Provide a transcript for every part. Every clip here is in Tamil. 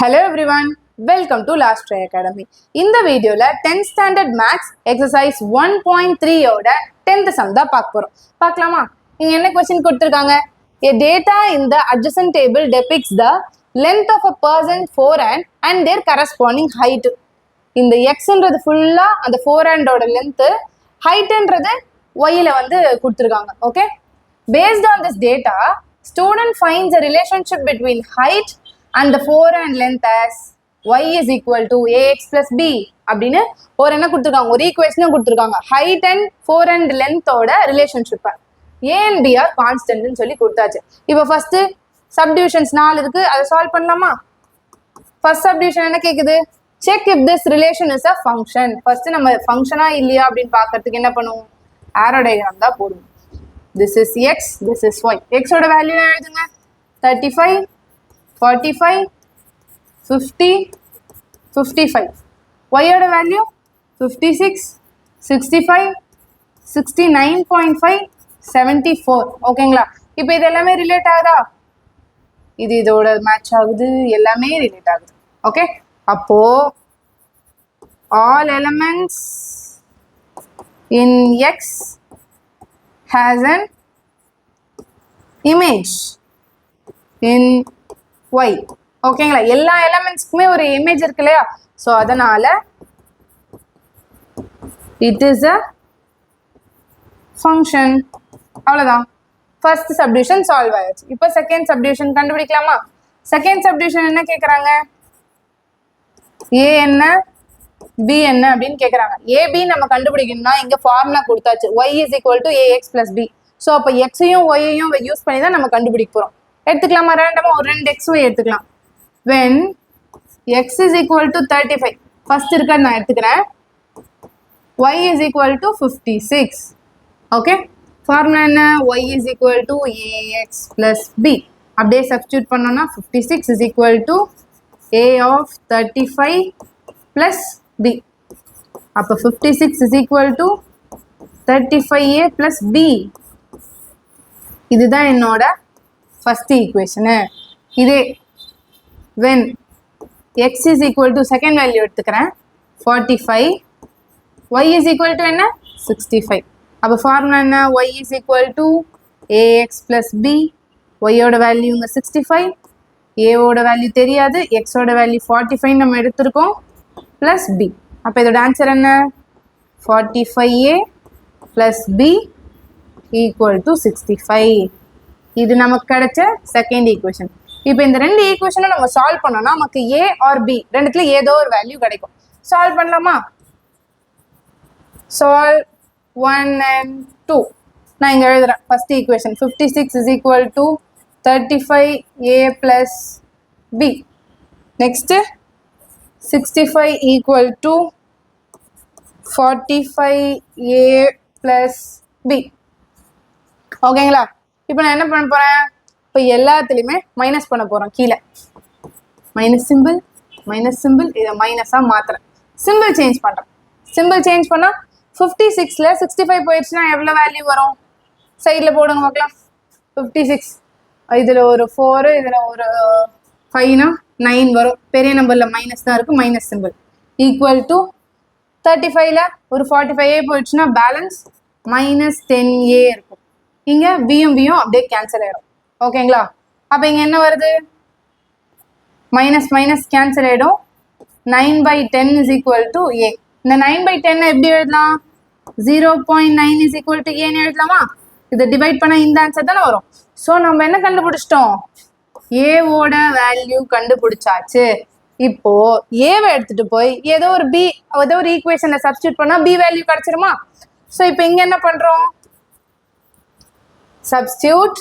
Hello everyone, welcome to Last Try Academy. இந்த வீடியோல 10th standard maths exercise 1.3 ஓட 10th sum தான் பார்க்க போறோம். பார்க்கலாமா? இங்க என்ன क्वेश्चन கொடுத்திருக்காங்க? A data in the adjacent table depicts the length of a person forehand and their corresponding height. இந்த xன்றது ஃபுல்லா அந்த forehand ஓட length, heightன்றது yல வந்து கொடுத்திருக்காங்க. Okay? Based on this data, student finds a relationship between height and the forehand length as y is equal to ax plus b அப்படின்னு ஒரு என்ன கொடுத்துருக்காங்க, ஒரு ஈக்குவேஷனும் கொடுத்துருக்காங்க. ஹைட் அண்ட் forehand லென்த்தோட ரிலேஷன்ஷிப்பை a and b ஆர் கான்ஸ்டன்ட்னு சொல்லி கொடுத்தாச்சு. இப்போ ஃபர்ஸ்ட் சப்டிவிஷன்ஸ் 4 இருக்கு, அதை சால்வ் பண்ணலாமா? ஃபர்ஸ்ட் சப்டிவிஷன் என்ன கேக்குது? Check if this relation is a function. First நம்ம ஃபங்க்ஷனா இல்லையா அப்படின்னு பார்க்கறதுக்கு என்ன பண்ணுவோம்? ஆரோ டயக்ராம் தான் போடுவோம். This is x, this is y. x ஓட வேல்யூ எழுதுங்க. 35, 45, 50, 55. y ஓட வேல்யூ 56, 65, 69.5, 74. ஓகேங்களா? இப்போ இது எல்லாமே ரிலேட் ஆகுதா? இது இதோட மேட்ச் ஆகுது, எல்லாமே ரிலேட் ஆகுது. ஓகே, அப்போ all elements in x has an image in y. ஓகேங்களா? எல்லா எலிமெண்ட்ஸ்க்குமே ஒரு இமேஜ் இருக்கு இல்லையா? ஸோ அதனால இட் இஸ் அ ஃபங்க்ஷன். அவ்வளோதான். ஃபர்ஸ்ட் சப்டிவிஷன் சால்வ் ஆயிடுச்சு. இப்போ செகண்ட் சப்டிவிஷன் கண்டுபிடிக்கலாமா? செகண்ட் சப்டிவிஷன் என்ன கேட்குறாங்க? ஏ என்ன பி என்ன அப்படின்னு கேட்குறாங்க. ஏபி நம்ம கண்டுபிடிக்கணும்னா இங்கே ஃபார்முலா கொடுத்தாச்சு, y is equal to ax plus b. So அப்போ எக்ஸையும் ஒய்யையும் யூஸ் பண்ணி தான் நம்ம கண்டுபிடிக்க போகிறோம். எடுத்துக்கலாமா? ரேண்டமாக ஒரு 2 x எடுத்துக்கலாம். when x is equal to 35, first இருக்கிறது நான் எடுத்துக்கிறேன். y is equal to 56. Okay, formula என்ன? y is equal to ax plus b. அப்படியே சப்ஸ்டியூட் பண்ணோம்னா 56 is equal to a of 35 plus b. அப்போ 56 is equal to 35a plus b. இதுதான் என்னோட ஃபர்ஸ்ட் ஈக்குவேஷனு. இதே when x is equal to second value எடுத்துக்கிறேன் 45, y is equal to என்ன? 65. அப்போ ஃபார்முலா என்ன? y is equal to ax plus b. y ஓட வேல்யூ இங்கே 65, a ஓட வேல்யூ தெரியாது, x ஓட வேல்யூ 45 நம்ம எடுத்திருக்கோம், plus b. அப்போ இதோட ஆன்சர் என்ன? 45a plus b equal to 65. இது நமக்கு கிடைச்ச செகண்ட் ஈக்குவேஷன். இப்போ இந்த ரெண்டு ஈக்குவேஷனும் நம்ம சால்வ் பண்ணோம்னா நமக்கு a ஆர் b ரெண்டுத்துல ஏதோ ஒரு வேல்யூ கிடைக்கும். சால்வ் பண்ணலாமா? Solve 1 and 2. நான் இங்கே எழுதுறேன் first equation. 56 is equal to 35a plus b. Next 65 equal to 45a plus b. ஓகேங்களா? இப்போ நான் என்ன பண்ண போறேன்? இப்போ எல்லாத்துலேயுமே மைனஸ் பண்ண போறோம். கீழே மைனஸ் சிம்பிள் இதை மைனஸாக மாத்துறேன். சிம்பிள் சேஞ்ச் பண்ணுறேன். சிம்பிள் சேஞ்ச் பண்ணால் 56ல் 65 போயிடுச்சுன்னா எவ்வளோ வேல்யூ வரும்? சைடில் போடுங்க பார்க்கலாம். 56 இதில் ஒரு 4, இதில் ஒரு 5னா 9 வரும். பெரிய நம்பரில் மைனஸ் தான் இருக்குது, மைனஸ் சிம்பிள். ஈக்குவல் டு 35ல் ஒரு 45a போயிடுச்சுன்னா பேலன்ஸ் மைனஸ் 10a இருக்கும். இங்கே பியும் அப்படியே கேன்சல் ஆயிடும். ஓகேங்களா? அப்போ இங்கே என்ன வருது? மைனஸ் மைனஸ் கேன்சல் ஆகிடும். 9/10 is equal to a. இந்த 9/10 எப்படி எழுதலாம்? 0.9 is equal to a ன்னு எழுதலாமா? இதை டிவைட் பண்ணால் இந்த ஆன்சர் தானே வரும். ஸோ நம்ம என்ன கண்டுபிடிச்சிட்டோம்? ஏவோட வேல்யூ கண்டுபிடிச்சாச்சு. இப்போ ஏவை எடுத்துட்டு போய் ஏதோ ஒரு ஈக்குவேஷனை சப்ஸ்டியூட் பண்ணால் பி வேல்யூ கிடைச்சிருமா? ஸோ இப்போ இங்கே என்ன பண்ணுறோம்? substitute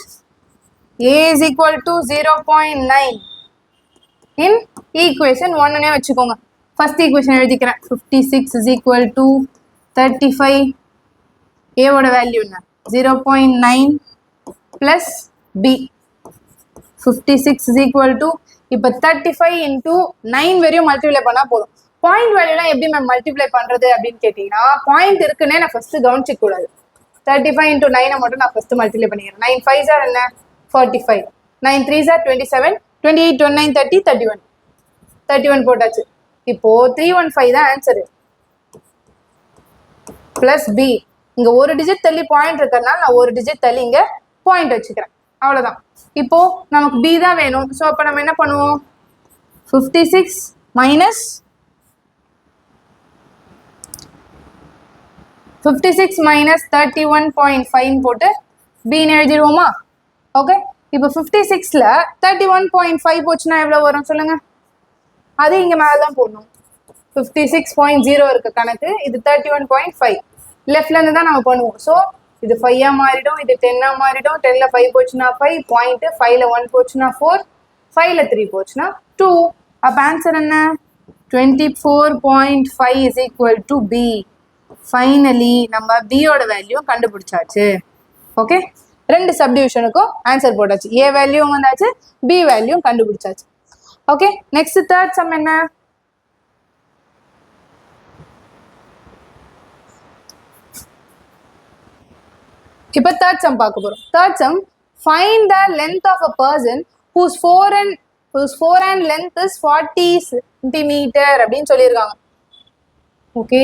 a is equal to 0.9 in equation 1 னே வச்சுக்கோங்க. ஃபர்ஸ்ட் ஈக்குவேஷன் எழுதிக்கிறேன். 56 is equal to 35, a ஓட வேல்யூ என்ன? 0.9 plus b. 56 is equal to இப்போ 35 into 9 வரையும் மல்டிப்ளை பண்ணால் போதும். பாயிண்ட் வேல்யூலாம் எப்படி மேம் மல்டிப்ளை பண்ணுறது அப்படின்னு கேட்டிங்கன்னா, பாயிண்ட் இருக்குன்னே நான் ஃபர்ஸ்ட் கவனிச்சிக்க கூடாது. 35 into 9 மட்டும் நான் ஃபர்ஸ்ட் மல்டிப்ளை பண்ணிக்கிறேன். 9 5s are என்ன? 45. 9 3s are 27. 28, 29, 30, 31. 31 போட்டாச்சு. இப்போ 315 தான் ஆன்சரு. பிளஸ் பி, இங்க ஒரு டிஜிட் தள்ளி பாயிண்ட் இருக்கிறதுனால நான் ஒரு டிஜிட் தள்ளி இங்க பாயிண்ட் வச்சுக்கிறேன். அவ்வளவுதான். இப்போ நமக்கு பி தான் வேணும். ஸோ அப்போ நம்ம என்ன பண்ணுவோம்? 56 minus 31.5 போட்டு பின்னு எழுதிடுவோமா? ஓகே, இப்போ 56ல 31.5 போச்சுன்னா எவ்வளோ வரும் சொல்லுங்க? அது இங்க மேலே தான் போடணும். 56.0 இருக்கு கணக்கு, இது 31.5 லெஃப்ட்ல இருந்து தான் நம்ம பண்ணுவோம். ஸோ இது 5 மாறிடும், இது 10 மாறிடும். 10ல 5 போச்சுன்னா 5 பாயிண்ட், 5ல 1 போச்சுன்னா 4, 5ல 3 போச்சுன்னா 2. அப்போ ஆன்சர் என்ன? 24.5 is equal to B. Finally நம்ம பியோட வேல்யூ கண்டுபிடிச்சாச்சு. ஓகே, ரெண்டு சப்டிவிஷனுக்கும் ஆன்சர் போட்டாச்சு. ஏ வேல்யூ வந்தாச்சு, பி வேல்யூ கண்டுபிடிச்சாச்சு. ஓகே, நெக்ஸ்ட் தேர்ட் சம் என்ன? இப்போ தேர்ட் சம் பார்க்க போறோம். Third sum, find the length of a person whose forehand length is 40 centimeter அப்படின்னு சொல்லியிருக்காங்க. ஓகே,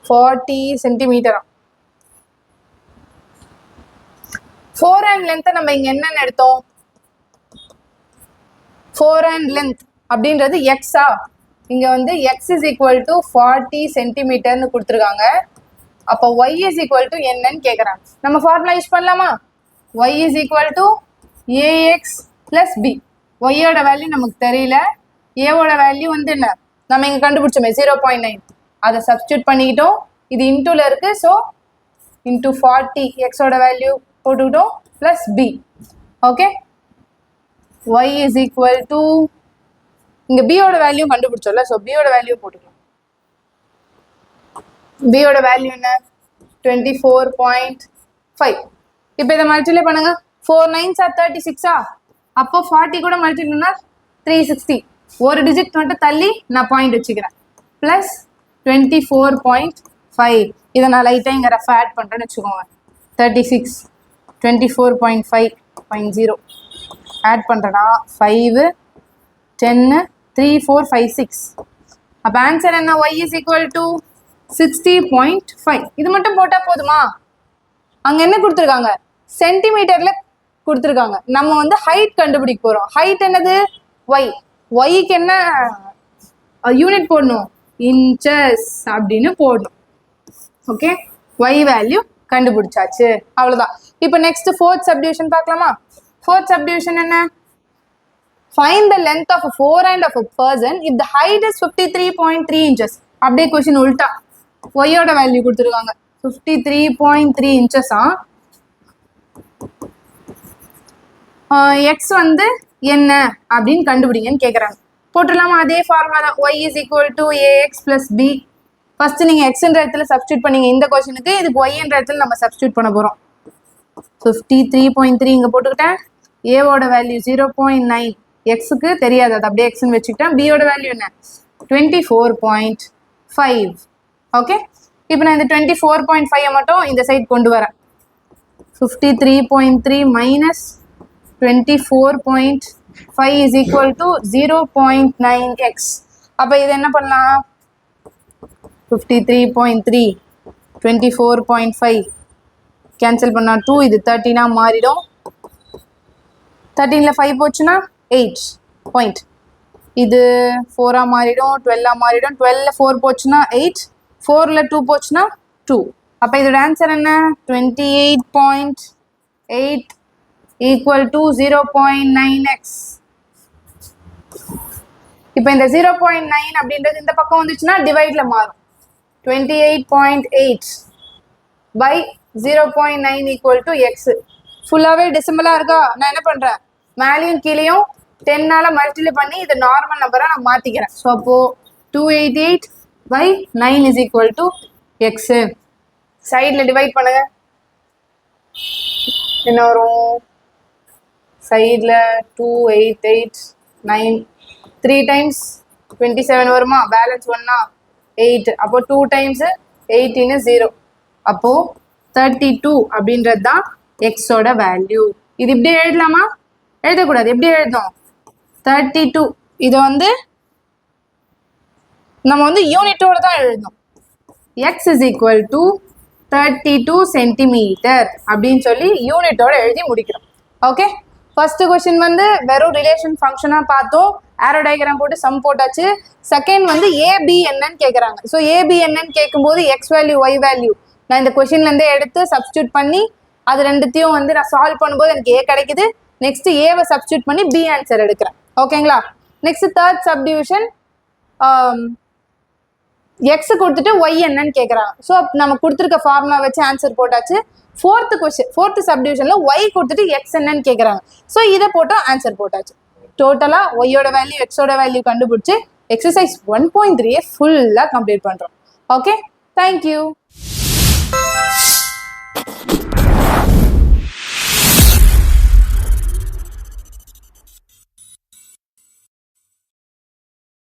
40 சென்டிமீட்டரா? ஃபோர்ஹேண்ட் லென்த்தை நம்ம இங்க என்னன்னு எடுத்தோம்? ஃபோர்ஹேண்ட் லென்த் அப்படின்றது எக்ஸா? இங்க வந்து எக்ஸ் இஸ் ஈக்குவல் டு 40 சென்டிமீட்டர்னு கொடுத்துருக்காங்க. அப்போ ஒய் இஸ் ஈக்குவல் டு என்னன்னு கேட்குறாங்க. நம்ம ஃபார்முலா யூஸ் பண்ணலாமா? Y is equal to A X plus B. ஒய்யோட வேல்யூ நமக்கு தெரியல, ஏவோட வேல்யூ வந்து என்ன நம்ம இங்க கண்டுபிடிச்சோமே 0.9, அதை சப்ஸ்டியூட் பண்ணிக்கிட்டோம். இது இன்டூல இருக்கு, ஸோ இன்டூ 40 எக்ஸோட வேல்யூ போட்டுக்கிட்டோம் plus B. Okay, y is equal to இங்க பியோட வேல்யூ கண்டுபிடிச்சோம்ல, ஸோ பியோட வேல்யூ போட்டுக்கலாம். பியோட வேல்யூ என்ன? 24.5. இப்போ இதை மல்டிப்ளை பண்ணுங்க. 4 9s are 36. அப்போ 40 கூட மல்டிப்ளைனா 360. ஒரு டிஜிட் மட்டும் தள்ளி நான் பாயிண்ட் வச்சுக்கிறேன். பிளஸ் 24.5. இதை நான் லைட்டாக இங்கே ரஃப் ஆட் பண்ணுறேன்னு வச்சுக்கோங்க. 36 24.5.0 ஆட் பண்ணுறேன்னா 5 10 3 4 5 6. அப்போ ஆன்சர் என்ன? y is equal to 60.5. இது மட்டும் போட்டால் போதுமா? அங்கே என்ன கொடுத்துருக்காங்க? சென்டிமீட்டர்ல கொடுத்துருக்காங்க. நம்ம வந்து ஹைட் கண்டுபிடிக்க போறோம். ஹைட் என்னது? ஒய். ஒய்க்கு என்ன யூனிட் போடணும்? இன்ச்சஸ் அப்படின்னு போடணும். ஓகே, ஒய் வேல்யூ கண்டுபிடிச்சாச்சு. அவ்வளவுதான். இப்போ நெக்ஸ்ட் ஃபோர்த் சப்டிவிஷன் பார்க்கலாமா? ஃபோர்த் சப்டிவிஷன் என்ன? Find the length of forehand of a person if the height is 53.3 inches. அப்படியே கொஸ்டின் உல்டா. ஒய்யோட வேல்யூ கொடுத்துருக்காங்க 53.3 இன்ச்சஸா. எக்ஸ் வந்து என்ன அப்படின்னு கண்டுபிடிங்கன்னு கேட்குறாங்க. போட்டுடலாமா? அதே ஃபார்முலா தான். Y is equal to A X plus B. First நீங்கள் எக்ஸ்ன்ற இடத்துல சப்ஸ்டியூட் பண்ணீங்க இந்த கொஸ்டினுக்கு. இதுக்கு ஒய்ன்ற இடத்துல நம்ம சப்ஸ்டியூட் பண்ண போகிறோம். 53.3 இங்கே போட்டுக்கிட்டேன். ஏவோட வேல்யூ 0.9. எக்ஸுக்கு தெரியாது, அது அப்படியே எக்ஸ்ன்னு வச்சுக்கிட்டேன். பியோட வேல்யூ என்ன? 24.5. ஓகே, இப்போ நான் இந்த 24.5 மட்டும் இந்த சைட் கொண்டு வரேன். 53.3 minus 24.5 is equal to 0.9x. அப்போ இது என்ன பண்ணலாம்? 53.3 24.5 கேன்சல் பண்ணா 2, இது 13 மாறிடும். 13ல 5 போச்சுன்னா 8 பாயிண்ட். இது 4 மாறிடும், 12 மாறிடும். 12ல 4 போச்சுன்னா 8, 4ல 2 போச்சுன்னா 2. அப்போ இதோட ஆன்சர் என்ன? 28.8 ஈக்குவல் டு 0.9x. இப்போ இந்த 0.9 அப்படின்றது இந்த பக்கம் வந்துச்சுன்னா டிவைட்ல மாறும். 28.8 by 0.9 ஈக்குவல் டு எக்ஸ். ஃபுல்லாகவே டெசிமலாக இருக்கா? நான் என்ன பண்ணுறேன்? மேலேயும் கீழேயும் 10ஆல் மல்டிப்ளை பண்ணி இது நார்மல் நம்பராக நான் மாற்றிக்கிறேன். ஸோ அப்போது 288 by 9 is equal to x. சைடில் டிவைட் பண்ணுங்க. என்ன வரும்? சைடில் 288 9 3 times 27 வருமா? பேலன்ஸ் 1 8. அப்போ 2 times 18 0. அப்போ 32 அப்படின்றது தான் எக்ஸோட வேல்யூ. இது இப்படி எழுதலாமா? எழுதக்கூடாது. எப்படி எழுதணும்? 32 இதை வந்து நம்ம வந்து யூனிட்டோட தான் எழுதணும். X is equal to 32 centimetre அப்படின்னு சொல்லி யூனிட்டோட எழுதி முடிக்கிறோம். ஓகே, ஃபர்ஸ்ட் கொஸ்டின் வந்து வெறும் ரிலேஷன் ஃபங்க்ஷனாக பார்த்தோம், ஆரோ டயக்ராம் போட்டு சம் போட்டாச்சு. செகண்ட் வந்து ஏபி என்னன்னு கேட்குறாங்க. ஸோ ஏபி என்னன்னு கேட்கும்போது எக்ஸ் வேல்யூ ஒய் வேல்யூ நான் இந்த கொஸ்டின்லேருந்தே எடுத்து சப்ஸ்டியூட் பண்ணி அது ரெண்டுத்தையும் வந்து நான் சால்வ் பண்ணும்போது எனக்கு ஏ கிடைக்குது. நெக்ஸ்ட் ஏவை சப்ஸ்டியூட் பண்ணி பி ஆன்சர் எடுக்கிறேன். ஓகேங்களா? நெக்ஸ்ட் தேர்ட் சப்டிவிஷன் எக்ஸ் கொடுத்துட்டு ஒய் என்னன்னு கேட்குறாங்க. ஸோ நம்ம கொடுத்துருக்க ஃபார்முலா வச்சு ஆன்சர் போட்டாச்சு. ஃபோர்த்து சப்டிவிஷனில் ஒய் கொடுத்துட்டு எக்ஸ் என்னன்னு கேட்குறாங்க. ஸோ இதை போட்டு ஆன்சர் போட்டாச்சு. டோட்டலாக ஒய்யோட வேல்யூ எக்ஸோட வேல்யூ கண்டுபிடிச்சி எக்ஸசைஸ் 1.3 ஃபுல்லாக கம்ப்ளீட் பண்ணுறோம். Okay, thank you.